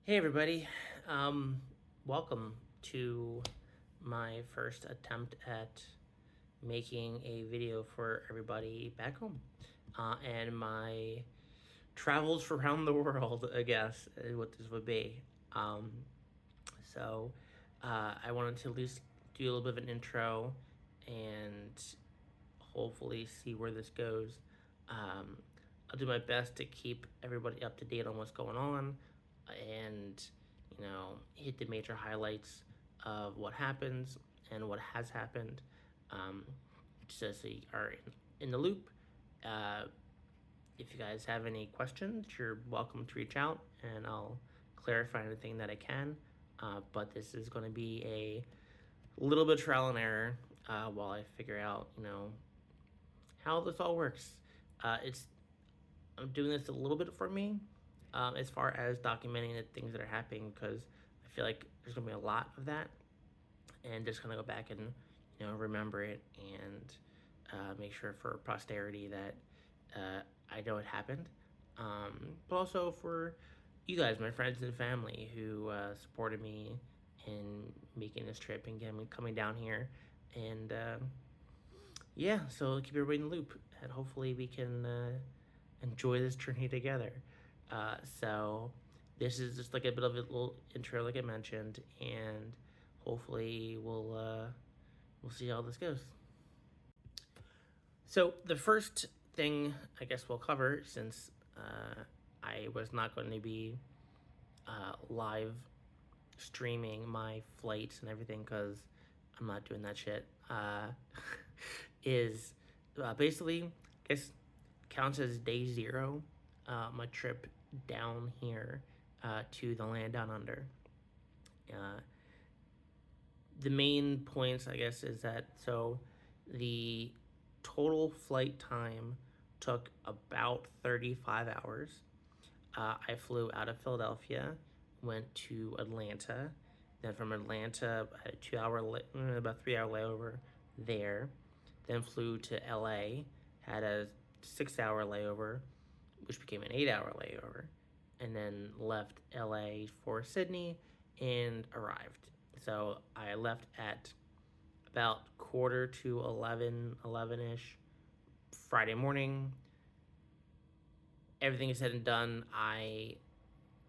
Hey everybody, welcome to my first attempt at making a video for everybody back home, and my travels around the world, I guess, is what this would be. Um, so, I wanted to at least do a little bit of an intro and hopefully see where this goes. Um, I'll do my best to keep everybody up to date on what's going on and, hit the major highlights of what happens and what has happened. Um, just so you are in the loop. Uh, if you guys have any questions, you're welcome to reach out and I'll clarify anything that I can. But this is going to be a little bit of trial and error while I figure out, how this all works. It's I'm doing this a little bit for me, as far as documenting the things that are happening because I feel like there's gonna be a lot of that, and just gonna go back and remember it and make sure for posterity that I know it happened, but also for you guys, my friends and family who supported me in making this trip and getting me coming down here, and yeah, so keep everybody in the loop, and hopefully we can enjoy this journey together. So this is just like a bit of a little intro, like I mentioned, and hopefully we'll see how this goes. So the first thing I guess we'll cover, since I was not going to be live streaming my flights and everything because I'm not doing that shit, is basically, I guess, counts as day zero, my trip down here to the land down under. Uh, the main points, I guess, is that the total flight time took about 35 hours. I flew out of Philadelphia, went to Atlanta. Then from Atlanta, I had a about 3 hour layover there. Then flew to LA, had a 6 hour layover, which became an 8 hour layover, and then left LA for Sydney and arrived. So I left at about quarter to 11 ish Friday morning. Everything is said and done. I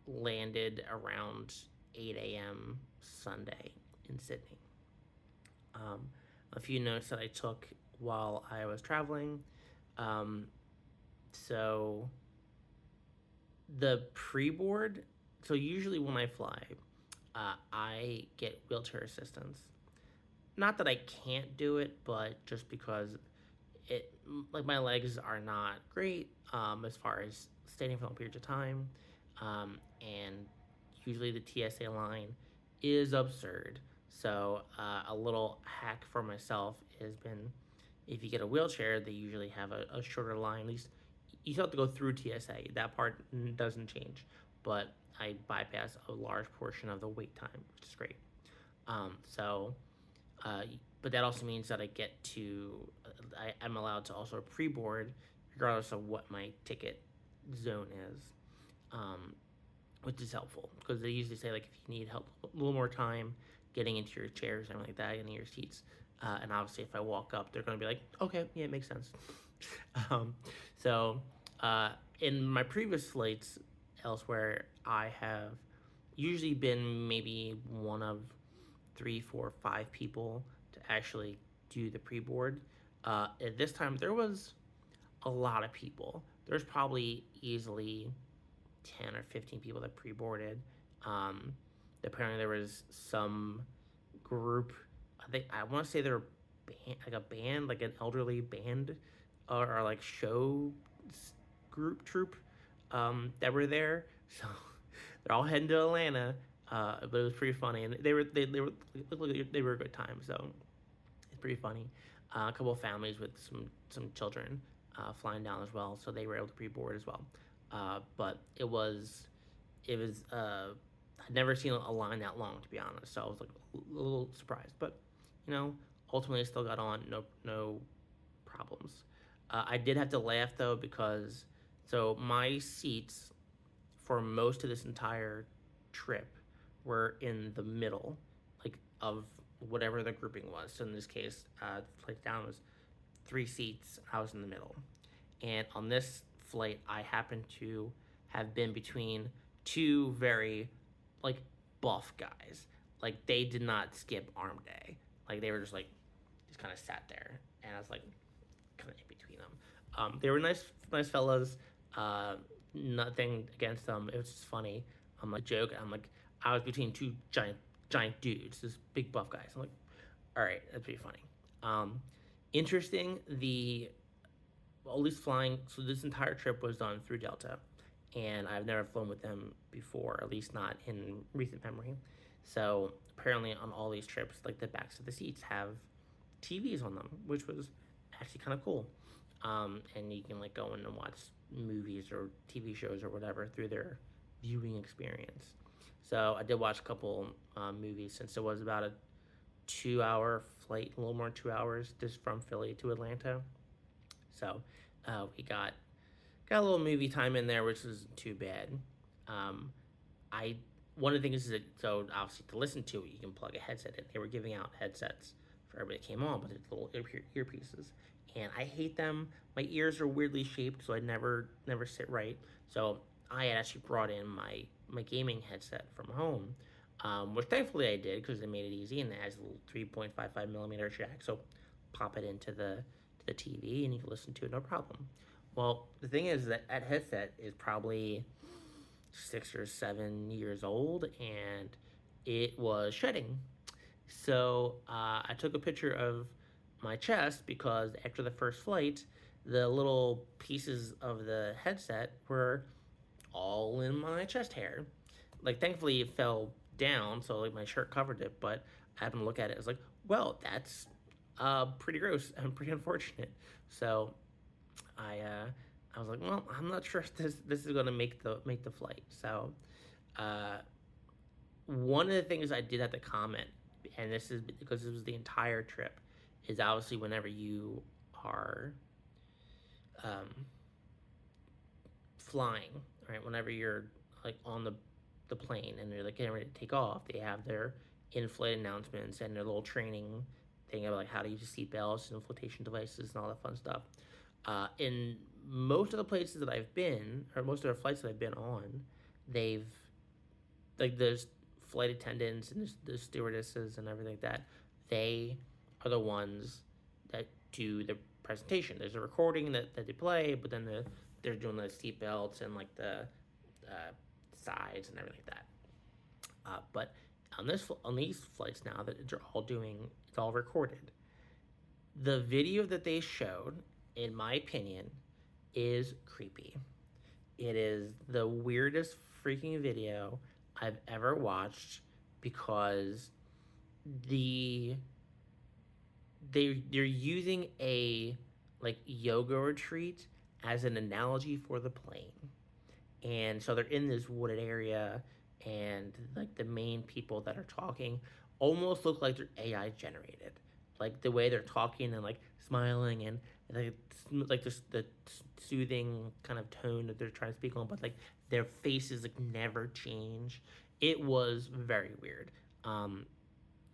landed around 8 a.m. Sunday in Sydney. A few notes that I took while I was traveling. Um, so the pre-board. So usually when I fly, I get wheelchair assistance. Not that I can't do it, but just because it like my legs are not great as far as standing for long periods of time, and usually the TSA line is absurd. So a little hack for myself has been, if you get a wheelchair, they usually have a shorter line. At least you still have to go through TSA. That part doesn't change, but I bypass a large portion of the wait time, which is great. So uh, but that also means that I'm allowed to also pre-board regardless of what my ticket zone is, um, which is helpful because they usually say like if you need help a little more time getting into your chairs and everything like that, getting your seats. And obviously, if I walk up, they're going to be like, okay, yeah, it makes sense. um, so, in my previous flights elsewhere, I have usually been maybe one of three, four, five people to actually do the pre board. At this time, there was a lot of people. There's probably easily 10 or 15 people that pre boarded. Um, Apparently, there was some group. I want to say they're like a band, like an elderly band, or like show group troop that were there. So they're all heading to Atlanta. But it was pretty funny, and they were a good time. So it's pretty funny. A couple of families with some children flying down as well, so they were able to pre-board as well. But it was I'd never seen a line that long, to be honest. So I was like a little surprised, but ultimately I still got on, no problems. I did have to laugh though because my seats for most of this entire trip were in the middle, like of whatever the grouping was. So in this case, flight down was 3 seats. I was in the middle, and on this flight, I happened to have been between two very like buff guys. Like they did not skip arm day. Like they were just kind of sat there, and I was like kind of in between them. They were nice fellas. Uh, Nothing against them. It was just funny. I'm like joke. I'm like I was between two giant dudes, this big buff guys. I'm like, all right, that's pretty funny. Um, Interesting. Well, at least flying. So this entire trip was done through Delta, and I've never flown with them before, at least not in recent memory. So apparently, on all these trips, like the backs of the seats have TVs on them, which was actually kind of cool. And you can like go in and watch movies or TV shows or whatever through their viewing experience. So I did watch a couple movies since it was about a 2 hour flight, a little more than 2 hours, just from Philly to Atlanta. So we got a little movie time in there, which isn't too bad. Um, I One of the things is that so obviously to listen to it, you can plug a headset in. They were giving out headsets for everybody that came on, but it's little earpieces, and I hate them. My ears are weirdly shaped, so I never sit right. So I had actually brought in my gaming headset from home, which thankfully I did because they made it easy and it has a little 3.55 millimeter jack. So pop it into the TV and you can listen to it no problem. Well, the thing is that headset is probably 6 or 7 years old and it was shedding. So I took a picture of my chest because after the first flight, the little pieces of the headset were all in my chest hair. Like, thankfully, it fell down, so like my shirt covered it. But I happened to look at it. I was like, well, that's pretty gross and pretty unfortunate. So I uh, I was like, well, I'm not sure if this is gonna make the flight. So uh, one of the things I did have to comment, and this is because this was the entire trip, is obviously whenever you are um, flying, right? Whenever you're like on the plane and they're like getting ready to take off, they have their in-flight announcements and their little training thing about like how to use seatbelts and flotation devices and all that fun stuff. In most of the places that I've been, or most of the flights that I've been on, they've like there's flight attendants and the stewardesses and everything like that. They are the ones that do the presentation. There's a recording that they play, but then they're doing the seatbelts and like the sides and everything like that. But on these flights now that they're all doing, it's all recorded. The video that they showed, in my opinion, is creepy. It is the weirdest freaking video I've ever watched because the they're using a like yoga retreat as an analogy for the plane. And so they're in this wooded area and like the main people that are talking almost look like they're AI generated. Like the way they're talking and like smiling and like the soothing kind of tone that they're trying to speak on, but like their faces like never change. It was very weird, um,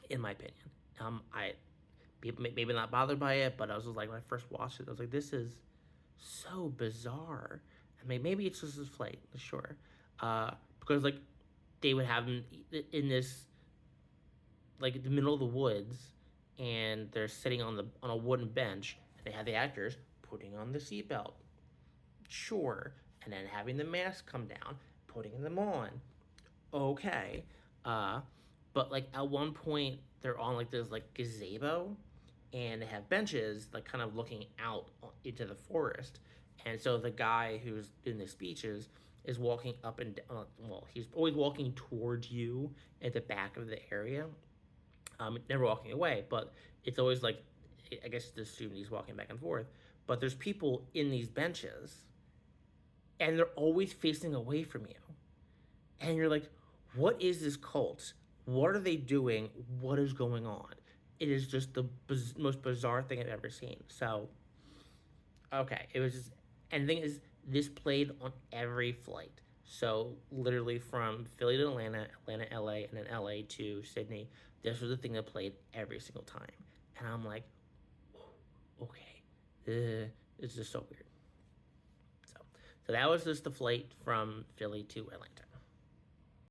in my opinion. I maybe not bothered by it, but I was just like when I first watched it, I was like, this is so bizarre. I mean, maybe it's just his flight, sure, because like they would have him in this like the middle of the woods, and they're sitting on a wooden bench, and they have the actors putting on the seatbelt, sure, and then having the mask come down, putting them on, okay, uh, but like at one point they're on like this like gazebo, and they have benches like kind of looking out into the forest, and so the guy who's doing the speeches is walking up and down. Well, he's always walking towards you at the back of the area, never walking away, but it's always like I guess the student he's walking back and forth. But there's people in these benches, and they're always facing away from you, and you're like, what is this cult? What are they doing? What is going on? It is just the most bizarre thing I've ever seen. So, okay, it was just, and the thing is, this played on every flight. So literally from Philly to Atlanta, Atlanta, LA, and then LA to Sydney, this was the thing that played every single time. And I'm like, okay, it's just so weird. So, so that was just the flight from Philly to Atlanta.